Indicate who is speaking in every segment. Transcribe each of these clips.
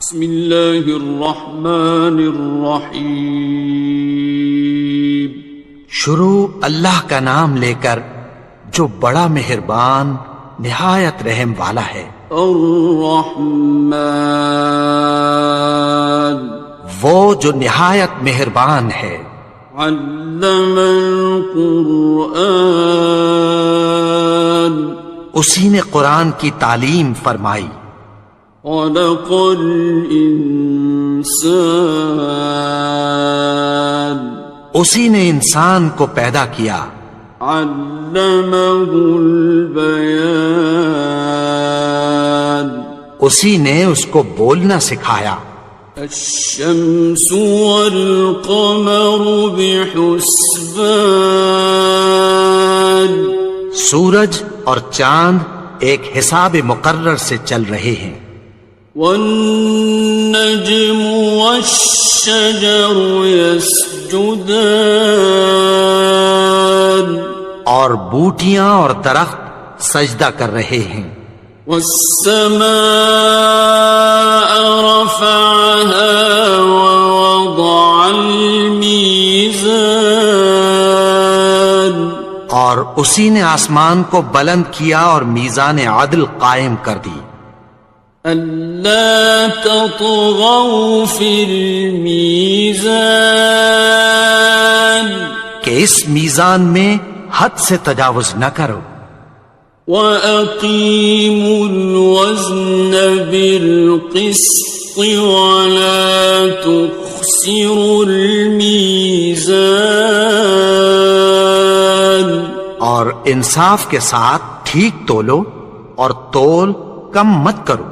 Speaker 1: بسم اللہ الرحمن الرحیم۔
Speaker 2: شروع اللہ کا نام لے کر جو بڑا مہربان نہایت رحم والا ہے۔
Speaker 1: الرحمن،
Speaker 2: وہ جو نہایت مہربان ہے۔
Speaker 1: علم القرآن،
Speaker 2: اسی نے قرآن کی تعلیم فرمائی۔
Speaker 1: خلق الانسان،
Speaker 2: اسی نے انسان کو پیدا کیا۔
Speaker 1: علمہ البیان،
Speaker 2: اسی نے اس کو بولنا سکھایا۔
Speaker 1: الشمس والقمر بحسبان،
Speaker 2: سورج اور چاند ایک حساب مقرر سے چل رہے ہیں۔
Speaker 1: والنجم والشجر يسجدان،
Speaker 2: اور بوٹیاں اور درخت سجدہ کر رہے ہیں۔
Speaker 1: والسماء رفعها ووضع الميزان،
Speaker 2: اور اسی نے آسمان کو بلند کیا اور میزان عدل قائم کر دی۔
Speaker 1: ألا تطغوا في الميزان،
Speaker 2: کہ اس میزان میں حد سے تجاوز نہ کرو۔
Speaker 1: وَأَقِيمُوا الْوَزْنَ بِالْقِسْطِ وَلَا تُخْسِرُوا الْمِيزَانَ،
Speaker 2: اور انصاف کے ساتھ ٹھیک تولو اور تول کم مت کرو۔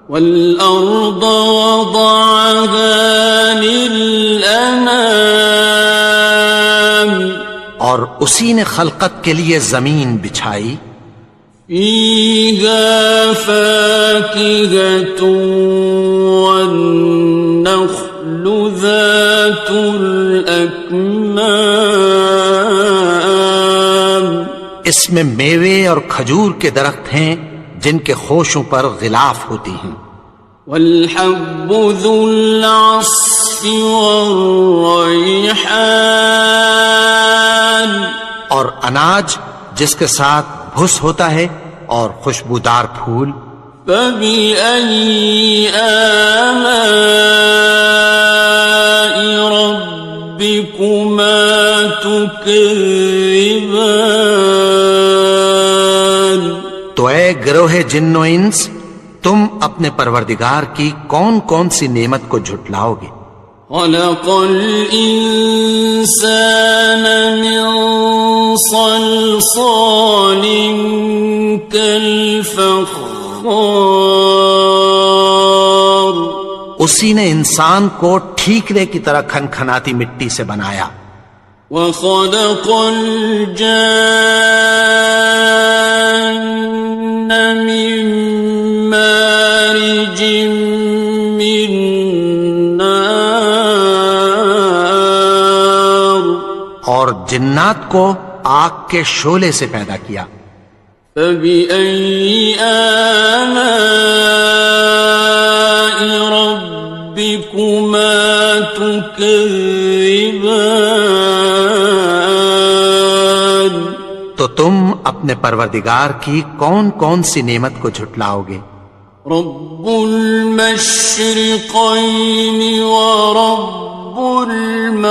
Speaker 1: وَالْأَرْضَ وَضَعَهَا لِلْأَنَامِ،
Speaker 2: اور اسی نے خلقت کے لیے زمین بچھائی۔
Speaker 1: فِيهَا فَاكِهَةٌ وَالنَّخْلُ ذَاتُ الْأَكْمَامِ،
Speaker 2: اس میں میوے اور کھجور کے درخت ہیں جن کے خوشوں پر غلاف ہوتی ہیں۔
Speaker 1: وَالْحَبُّ ذُو الْعَصْفِ وَالرَّيْحَانِ،
Speaker 2: اور اناج جس کے ساتھ بھس ہوتا ہے اور خوشبودار پھول۔
Speaker 1: فَبِأَيِّ آلَاءِ رَبِّكُمَا تُكَذِّبَانِ،
Speaker 2: تو اے گروہ جن و انس، تم اپنے پروردگار کی کون کون سی نعمت کو جھٹلاؤ گے؟
Speaker 1: خَلَقَ الْإِنسَانَ مِنْ صَلْصَالٍ كَالْفَخَّارِ،
Speaker 2: اسی نے انسان کو ٹھیکرے کی طرح کھنکھناتی مٹی سے بنایا۔
Speaker 1: وَخَلَقَ الْجَانَّ مِن مَّارِجٍ مِّن نَّارٍ،
Speaker 2: اور جنات کو آگ کے شعلے سے پیدا کیا۔
Speaker 1: فَبِأَيِّ آلَاءِ رَبِّكُمَا تُكَذِّبَانِ،
Speaker 2: تو تم اپنے پروردگار کی کون کون سی نعمت کو جھٹلاؤ گے؟
Speaker 1: رب المشرقین ورب المغربین،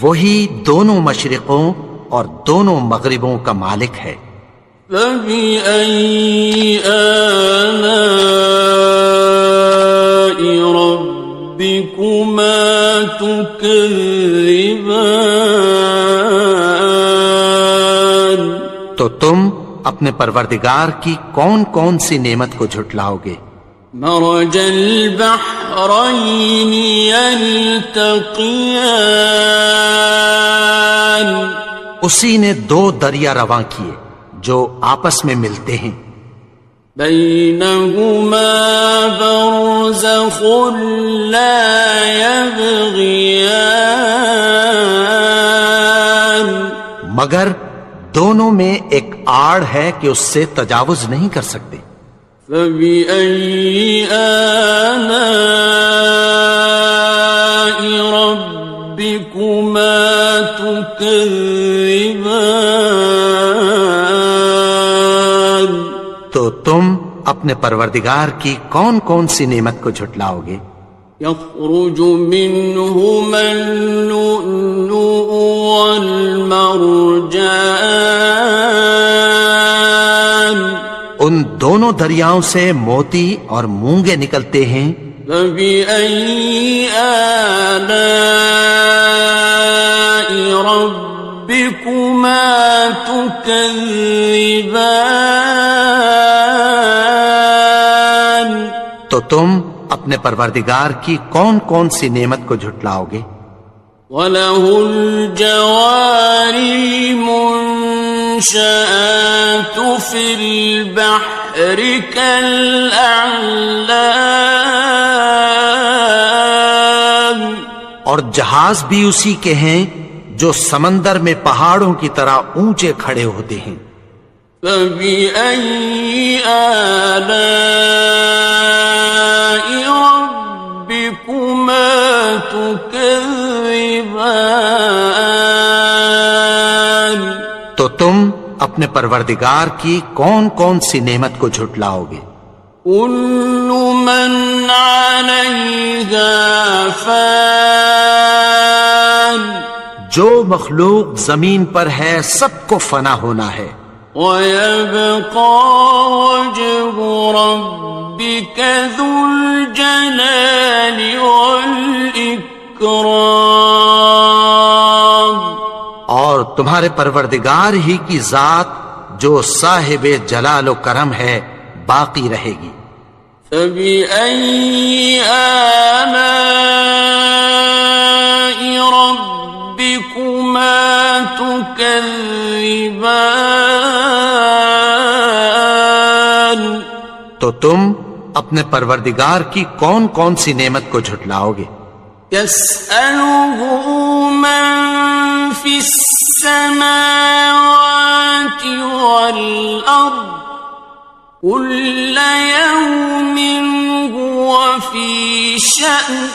Speaker 2: وہی دونوں مشرقوں اور دونوں مغربوں کا مالک ہے۔
Speaker 1: فَبِأَيِّ آلَاءِ رَبِّكُمَا تُكَذِّبَانِ،
Speaker 2: تو تم اپنے پروردگار کی کون کون سی نعمت کو جھٹلاؤ گے؟
Speaker 1: مرج البحرین یلتقیان،
Speaker 2: اسی نے دو دریا رواں کیے جو آپس میں ملتے ہیں۔
Speaker 1: بینہما برزخ لا یبغیان،
Speaker 2: مگر دونوں میں ایک آڑ ہے کہ اس سے تجاوز نہیں کر سکتے۔
Speaker 1: فبأي آلاء ربكما تكذبان؟
Speaker 2: تو تم اپنے پروردگار کی کون کون سی نعمت کو جھٹلاؤ گے؟
Speaker 1: يخرج منهما اللؤلؤ والمرجان،
Speaker 2: ان دونوں دریاؤں سے موتی اور مونگے نکلتے ہیں۔
Speaker 1: فبأي آلاء ربكما تكذبان؟
Speaker 2: تو تم اپنے پروردگار کی کون کون سی نعمت کو جھٹلاؤ گے؟
Speaker 1: وَلَهُ الْجَوَارِ الْمُنشَآتُ فِي الْبَحْرِ كَالْأَعْلَامِ،
Speaker 2: اور جہاز بھی اسی کے ہیں جو سمندر میں پہاڑوں کی طرح اونچے کھڑے ہوتے ہیں۔
Speaker 1: فَبِأَيِّ آلَاءِ رَبِّكُمَا تُكَذِّبَانِ؟
Speaker 2: تو تم اپنے پروردگار کی کون کون سی نعمت کو جھٹلاؤ گے؟
Speaker 1: كُلُّ مَنْ عَلَيْهَا فَانٍ،
Speaker 2: جو مخلوق زمین پر ہے سب کو فنا ہونا ہے۔
Speaker 1: وَيَبْقَى وَجْهُ رَبِّكَ ذُو الْجَلَالِ وَالْإِكْرَامِ،
Speaker 2: اور تمہارے پروردگار ہی کی ذات جو صاحب جلال و کرم ہے باقی رہے گی۔
Speaker 1: فَبِأَيِّ آلَاءِ رَبِّكُمَا تُكَذِّبَانِ؟
Speaker 2: تو تم اپنے پروردگار کی کون کون سی نعمت کو جھٹلاؤ گے؟
Speaker 1: يَسْأَلُهُ مَن فِي السَّمَاوَاتِ وَالْأَرْضِ كُلَّ يَوْمٍ هُوَ فِي شَأْنٍ،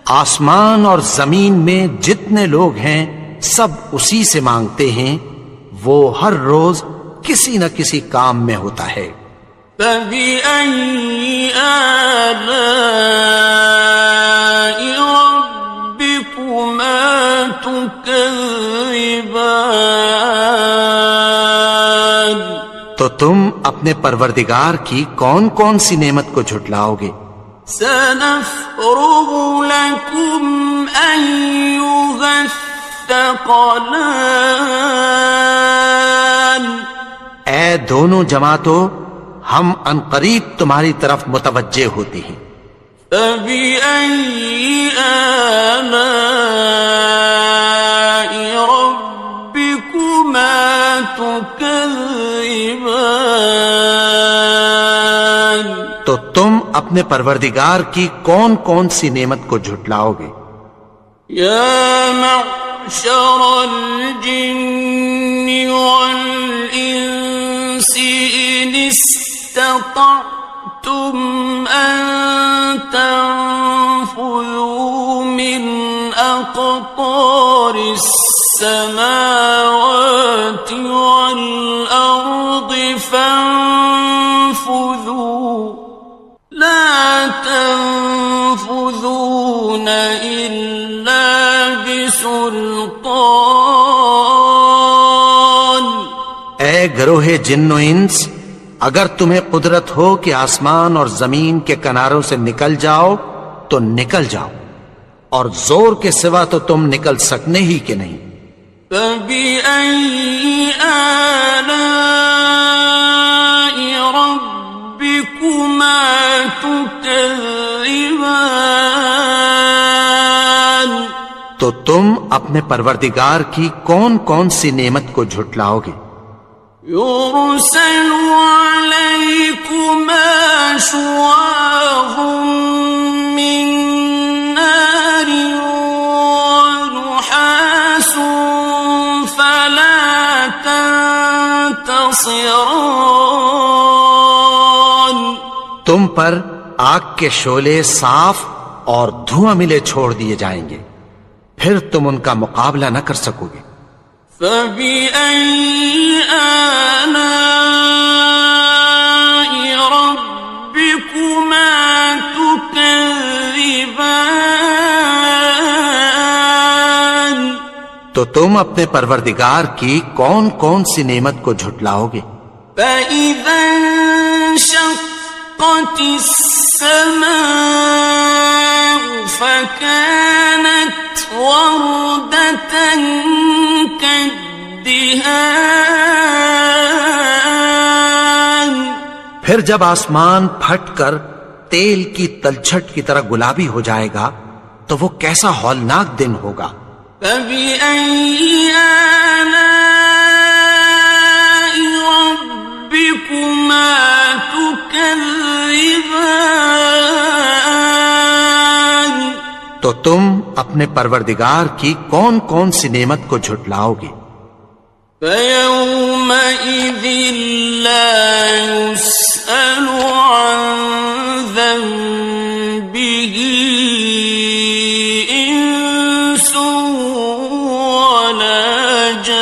Speaker 2: آسمان اور زمین میں جتنے لوگ ہیں سب اسی سے مانگتے ہیں، وہ ہر روز کسی نہ کسی کام میں ہوتا ہے۔
Speaker 1: فَبِأَيِّ آلَاءِ رَبِّكُمَا تُكَذِّبَانِ؟
Speaker 2: تو تم اپنے پروردگار کی کون کون سی نعمت کو جھٹلاؤ گے؟
Speaker 1: سَنَفْرُغُ لَكُمْ أَيُّهَ الثَّقَلَانِ،
Speaker 2: اے دونوں جماعتوں، ہم عنقریب تمہاری طرف متوجہ ہوتے ہیں۔
Speaker 1: فَبِأَيِّ آلَاءِ رَبِّكُمَا تُكَذِّبَانِ؟
Speaker 2: تو تم اپنے پروردگار کی کون کون سی نعمت کو جھٹلاؤ گے؟
Speaker 1: يَا مَعْشَرَ الْجِنِّ وَالْإِنسِ إِنِ اسْتَطَعْتُمْ أَن تَنفُذُوا مِنْ أَقْطَارِ السَّمَاوَاتِ وَالْأَرْضِ فَانفُذُوا لَا تَنفُذُونَ إِلَّا بِسُلْطَانٍ۔
Speaker 2: اے گروہ جن و انس، اگر تمہیں قدرت ہو کہ آسمان اور زمین کے کناروں سے نکل جاؤ تو نکل جاؤ، اور زور کے سوا تو تم نکل سکنے ہی کہ نہیں۔
Speaker 1: فَبِأَيِّ آلَاءِ رَبِّكُمَا تُكَذِّبَانِ؟
Speaker 2: تو تم اپنے پروردگار کی کون کون سی نعمت کو جھٹلاؤ گے؟
Speaker 1: يُرْسَلُ عَلَيْكُمَا شُوَاظٌ مِّن نَّارٍ وَنُحَاسٌ فَلَا تَنتَصِرَانِ؟
Speaker 2: تم پر آگ کے شعلے صاف اور دھواں ملے چھوڑ دیے جائیں گے، پھر تم ان کا مقابلہ نہ کر سکو گے۔
Speaker 1: فَبِأَيِّ آلَاءِ رَبِّكُمَا تُكَذِّبَانِ؟
Speaker 2: تو تم اپنے پروردگار کی کون کون سی نعمت کو جھٹلاؤ گے؟
Speaker 1: فَإِذَا انشَقَّتِ السَّمَاءُ فَكَانَتْ وَرْدَةً كَالدِّهَانِ،
Speaker 2: پھر جب آسمان پھٹ کر تیل کی تلچھٹ کی طرح گلابی ہو جائے گا تو وہ کیسا ہولناک دن ہوگا۔
Speaker 1: فَبِأَيِّ آلَاءِ رَبِّكُمَا تُكَذِّبَانِ؟
Speaker 2: تو تم اپنے پروردگار کی کون کون سی نعمت کو جھٹلاؤ گے؟
Speaker 1: فَيَوْمَئِذٍ لَا يُسْأَلُ عَنْ ذَنبِهِ إِنسٌ وَلَا جَانٌ۔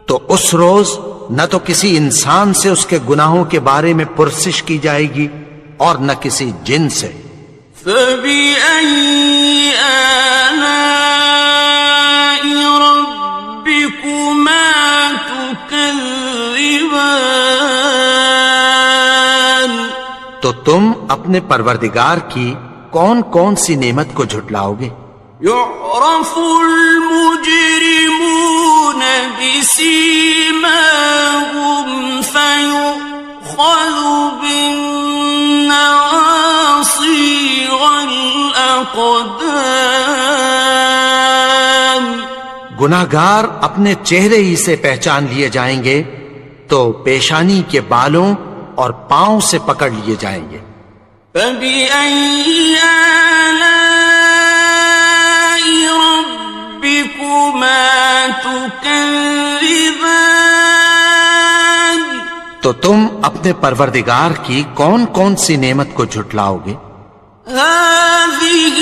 Speaker 2: تو اس روز نہ تو کسی انسان سے اس کے گناہوں کے بارے میں پرسش کی جائے گی اور نہ کسی جن سے۔
Speaker 1: فَبِأَيِّ آلَاءِ رَبِّكُمَا تُكَذِّبَانِ؟
Speaker 2: تو تم اپنے پروردگار کی کون کون سی نعمت کو جھٹلاؤ گے؟
Speaker 1: يُعْرَفُ الْمُجْرِمُونَ بِسِيمَاهُمْ فَيُؤْخَذُ بِالنَّوَاصِي وَالْأَقْدَامِ۔
Speaker 2: گناہگار اپنے چہرے ہی سے پہچان لیے جائیں گے تو پیشانی کے بالوں اور پاؤں سے پکڑ لیے جائیں گے۔
Speaker 1: فَبِأَيِّ آلَاءِ رَبِّكُمَا تُكَذِّبَانِ؟
Speaker 2: تو تم اپنے پروردگار کی کون کون سی نعمت کو جھٹلاؤ گے؟
Speaker 1: هَذِهِ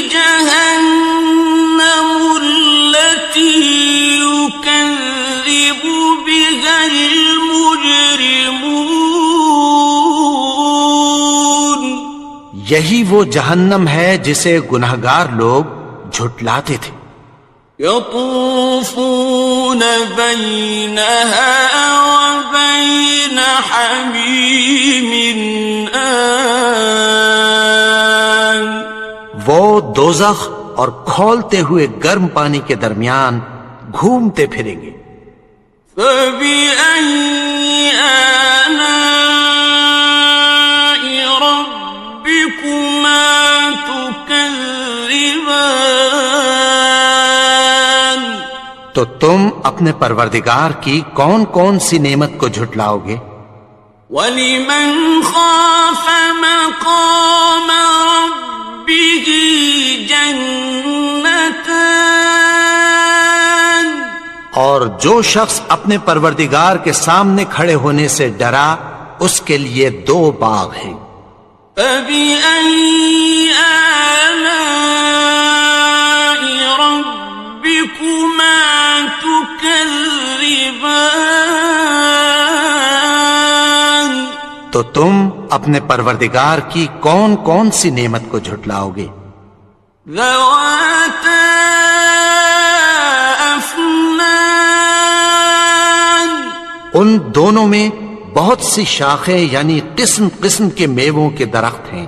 Speaker 1: جَهَنَّمُ الَّتِي يُكَذِّبُ بِهَا الْمُجْرِمُونَ۔
Speaker 2: یہی وہ جہنم ہے جسے گناہگار لوگ جھٹلاتے تھے۔
Speaker 1: يَطُوفُونَ بَيْنَهَا وَبَيْنَ حَمِيمٍ آنٍ۔
Speaker 2: وہ دوزخ اور کھولتے ہوئے گرم پانی کے درمیان گھومتے پھریں گے۔
Speaker 1: فَبِأَيِّ آلَاءِ رَبِّكُمَا تُكَذِّبَانِ؟
Speaker 2: تو تم اپنے پروردگار کی کون کون سی نعمت کو جھٹلاؤ گے؟
Speaker 1: وَلِمَنْ خَافَ مَقَامَ رَبِّهِ جَنَّتَانِ؟
Speaker 2: اور جو شخص اپنے پروردگار کے سامنے کھڑے ہونے سے ڈرا اس کے لیے دو باغ ہیں۔
Speaker 1: فَبِأَيِّ آلَاءِ رَبِّكُمَا تُكَذِّبَانِ؟
Speaker 2: تو تم اپنے پروردگار کی کون کون سی نعمت کو جھٹلاؤ گے؟
Speaker 1: ذَوَاتَا أَفْنَانٍ؟
Speaker 2: ان دونوں میں بہت سی شاخیں یعنی قسم قسم کے میووں کے درخت ہیں۔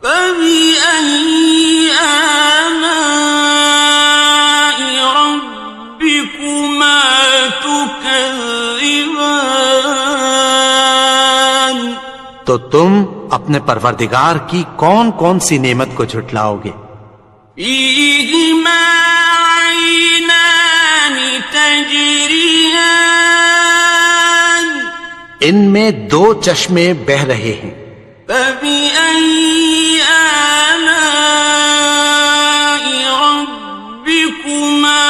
Speaker 1: فَبِأَيِّ آلَاءِ رَبِّكُمَا تُكَذِّبَانِ؟
Speaker 2: تو تم اپنے پروردگار کی کون کون سی نعمت کو جھٹلاؤ گے؟
Speaker 1: فِيهِمَا عَيْنَانِ تَجْرِيَانِ؟
Speaker 2: ان میں دو چشمے بہ رہے ہیں۔
Speaker 1: فَبِأَيِّ آلَاءِ رَبِّكُمَا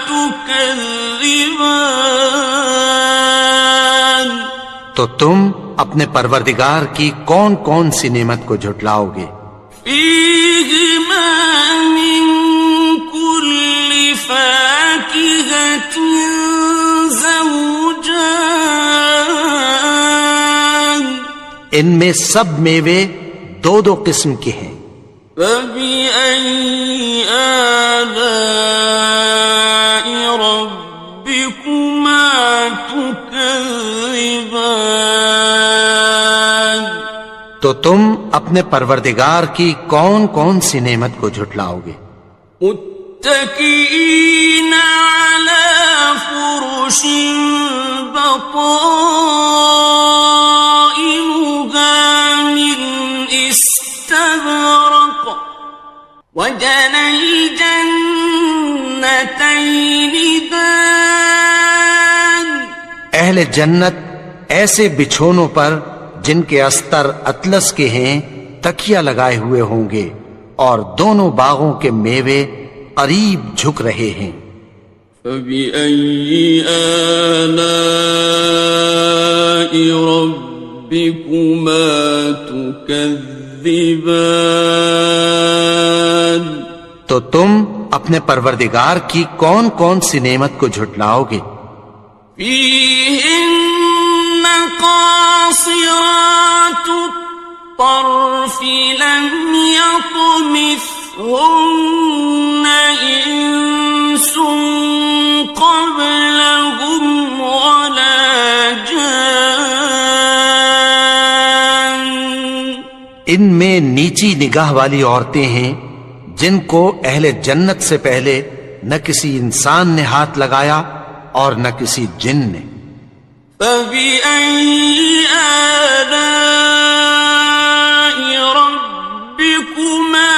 Speaker 1: تُكَذِّبَانِ؟
Speaker 2: تو تم اپنے پروردگار کی کون کون سی نعمت کو جھٹلاؤ گے؟
Speaker 1: فیہما من کل فاکہۃ زوجان،
Speaker 2: ان میں سب میوے دو دو قسم کے ہیں۔
Speaker 1: فبأي آلاء ربكما تكذبان،
Speaker 2: تو تم اپنے پروردگار کی کون کون سی نعمت کو جھٹلاؤ گے؟
Speaker 1: متكئين على فرش بطائنها من استبرق، وجنى الجنتين دان،
Speaker 2: اہل جنت ایسے بچھونوں پر جن کے استر اطلس کے ہیں تکیہ لگائے ہوئے ہوں گے، اور دونوں باغوں کے میوے قریب جھک رہے ہیں۔
Speaker 1: فبأي آلاء ربكما تكذبان،
Speaker 2: تو تم اپنے پروردگار کی کون کون سی نعمت کو جھٹلاؤ گے؟
Speaker 1: فيهن قاصرات الطرف لم يطمثهن إنس قبلهم ولا جان،
Speaker 2: ان میں نیچی نگاہ والی عورتیں ہیں جن کو اہل جنت سے پہلے نہ کسی انسان نے ہاتھ لگایا اور نہ کسی جن نے۔
Speaker 1: فبأي آلاء ربكما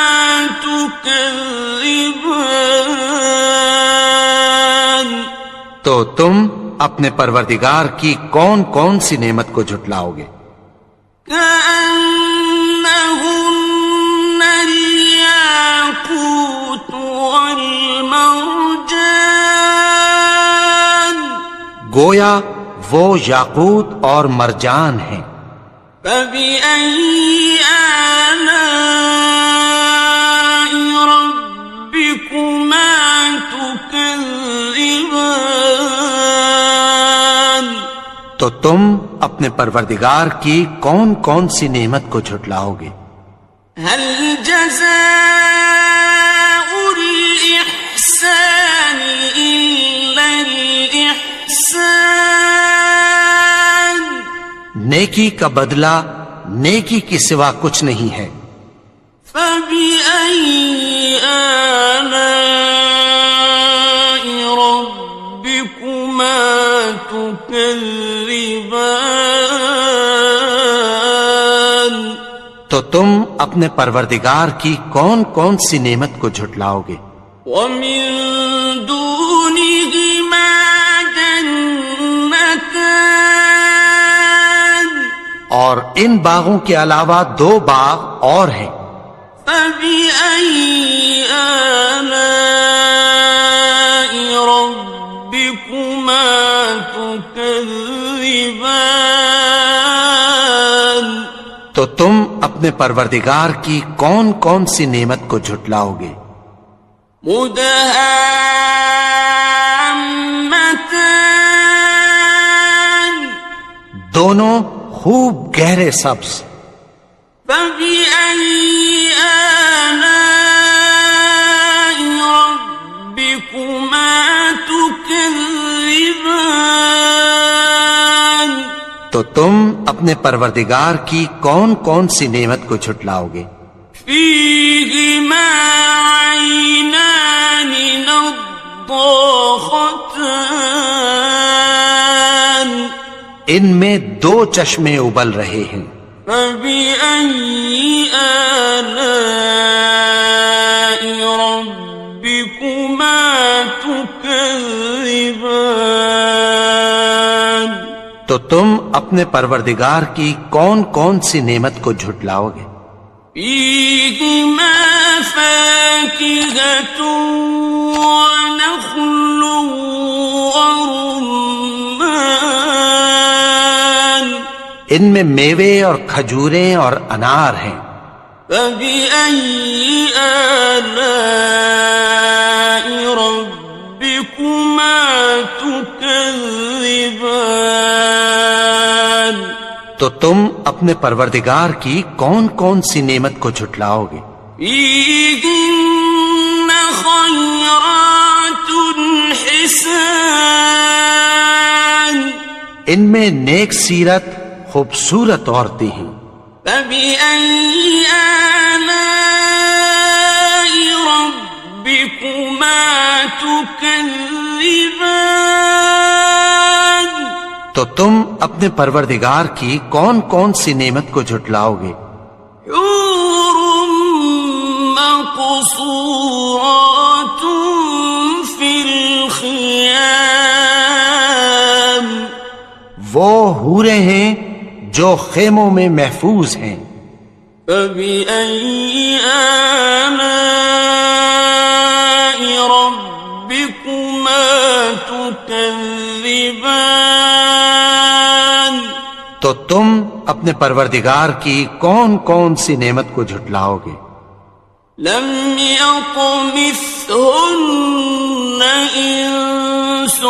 Speaker 1: تكذبان،
Speaker 2: تو تم اپنے پروردگار کی کون کون سی نعمت کو جھٹلاؤ گے؟
Speaker 1: كأنهن الياقوت والمرجان،
Speaker 2: گویا وہ یاقوت اور مرجان ہیں۔
Speaker 1: فبأي آلاء ربكما تكذبان،
Speaker 2: تو تم اپنے پروردگار کی کون کون سی نعمت کو جھٹلاؤ گے؟
Speaker 1: هل جزاء الإحسان إلا الإحسان،
Speaker 2: نیکی کا بدلہ نیکی کے سوا کچھ نہیں ہے۔
Speaker 1: فبأي آلاء ربكما تكذبان،
Speaker 2: تو تم اپنے پروردگار کی کون کون سی نعمت کو جھٹلاؤ گے؟
Speaker 1: ومن دونهما جنتان،
Speaker 2: اور ان باغوں کے علاوہ دو باغ اور ہیں۔
Speaker 1: فبأي آلاء ربكما تكذبان،
Speaker 2: تو تم اپنے پروردگار کی کون کون سی نعمت کو جھٹلاؤ گے؟
Speaker 1: مدهامتان،
Speaker 2: دونوں خوب گہرے سبز۔
Speaker 1: فبأي آلاء ربكما تكذبان،
Speaker 2: تو تم اپنے پروردگار کی کون کون سی نعمت کو جھٹلاؤ گے؟
Speaker 1: فيهما عينان نضاختان،
Speaker 2: ان میں دو چشمے ابل رہے ہیں۔
Speaker 1: فبأي آلاء ربكما تكذبان،
Speaker 2: تو تم اپنے پروردگار کی کون کون سی نعمت کو جھٹلاؤ گے؟
Speaker 1: فيهما فاكهة ونخل ورمان،
Speaker 2: ان میں میوے اور کھجوریں اور انار ہیں۔
Speaker 1: فبأي آلاء ربكما تكذبان؟
Speaker 2: تو تم اپنے پروردگار کی کون کون سی نعمت کو جھٹلاؤ گے؟
Speaker 1: فيهن خيرات حسان،
Speaker 2: ان میں نیک سیرت خوبصورت عورتیں ہیں۔
Speaker 1: فبأي آلاء ربكما تكذبان؟
Speaker 2: تو تم اپنے پروردگار کی کون کون سی نعمت کو جھٹلاؤ گے؟
Speaker 1: حور مقصورات في الخيام،
Speaker 2: وہ حوریں ہیں جو خیموں میں محفوظ ہیں۔
Speaker 1: فبأي آلاء ربكما تكذبان؟
Speaker 2: تو تم اپنے پروردگار کی کون کون سی نعمت کو جھٹلاؤ گے؟
Speaker 1: لم يطمثهن إنس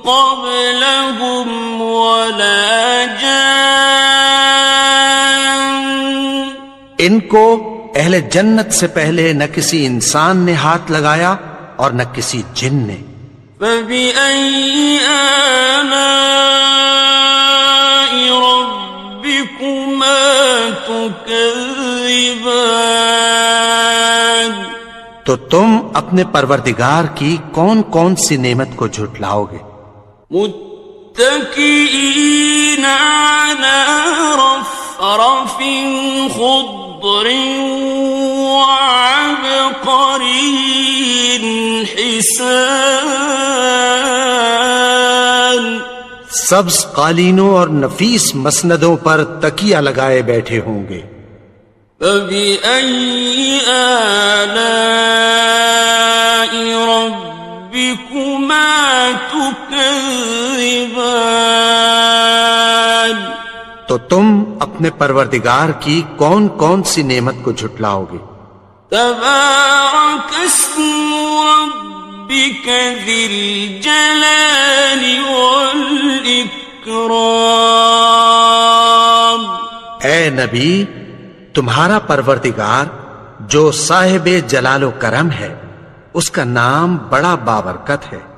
Speaker 1: قبلهم ولا جان،
Speaker 2: ان کو اہل جنت سے پہلے نہ کسی انسان نے ہاتھ لگایا اور نہ کسی جن نے۔
Speaker 1: فبأي آلاء ربكما تكذبان؟
Speaker 2: تو تم اپنے پروردگار کی کون کون سی نعمت کو جھٹلاؤ گے؟
Speaker 1: متكئين على رفرف خضر وعبقري حسان،
Speaker 2: سبز قالینوں اور نفیس مسندوں پر تکیہ لگائے بیٹھے ہوں گے۔
Speaker 1: فبأي آلاء ربكما تكذبان؟
Speaker 2: تو تم اپنے پروردگار کی کون کون سی نعمت کو جھٹلاؤ گے؟
Speaker 1: تبارك اسم ربك ذي الجلال والإكرام۔
Speaker 2: اے نبی، تمہارا پروردگار جو صاحب جلال و کرم ہے، اس کا نام بڑا بابرکت ہے۔